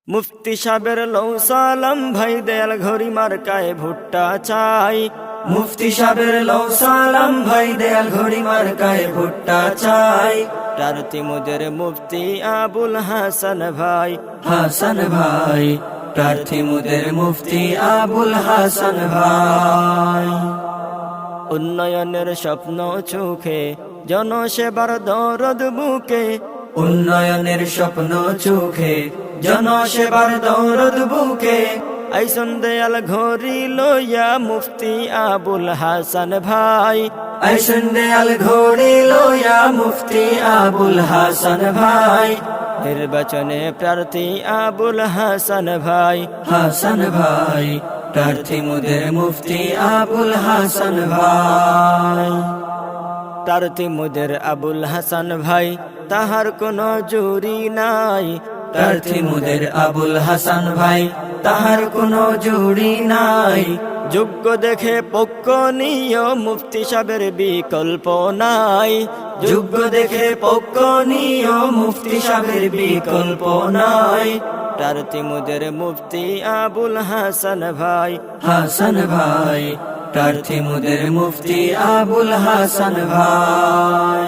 মুফতি সাবের লৌ সালাম ভাই দেয়াল ঘড়ি মার্কায় ভুট্টা চাই। মুফতি সাবের লৌ সালাম ভাই দেয়াল ঘড়ি মার্কায় ভুট্টা চাই। প্রার্থী মুদের মুফতি আবুল হাসান ভাই। হাসান ভাই প্রার্থী মুদের মুফতি আবুল হাসান ভাই। উন্নয়নের স্বপ্ন চোখে জনসেবার দরদ বুকে। উন্নয়নের স্বপ্ন চোখে জনসেবার দৌরদ বুকে। আইসন দেয়াল ঘড়ি লইয়া মুফতি আবুল হাসান ভাই। আইসন দেয়াল ঘড়ি লইয়া মুফতি আবুল হাসান ভাই। নির্বাচনে প্রার্থী আবুল হাসান ভাই। হাসান ভাই প্রার্থী মুদের মুফতি আবুল হাসান ভাই। প্রার্থী মুদের আবুল হাসান ভাই, তাহার কোনো জুরি নাই। প্রার্থী মুদের আবুল হাসান ভাই, তাহার কোনো জুড়ি নাই। যোগ্য দেখে পক্ষ নিয় মুফতি সাবের বিকল্প নাই। যোগ্য দেখে পক্ষ নিয় মুফতি সাবের বিকল্প নাই। প্রার্থী মুদের মুফতি আবুল হাসান ভাই। হাসান ভাই প্রার্থী মুদের মুফতি আবুল হাসান ভাই।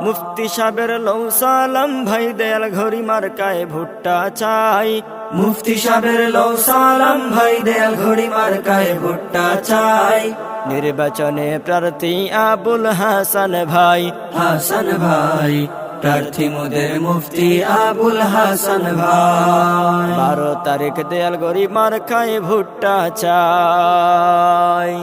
মুফতি সাবের লৌ সালাম ভাই দেয়াল ঘড়ি মার্কায় ভুট্টা চাই। মুফতি সাবের লৌ সালাম ভাই দেয়াল ঘড়ি মার্কায় ভুট্টা চাই। নির্বাচনে প্রার্থী আবুল হাসান ভাই। হাসান ভাই প্রার্থী মুদের মুফতি আবুল হাসান ভাই। 12 তারিখ দেয়াল ঘড়ি মার্কায় ভুট্টা চাই।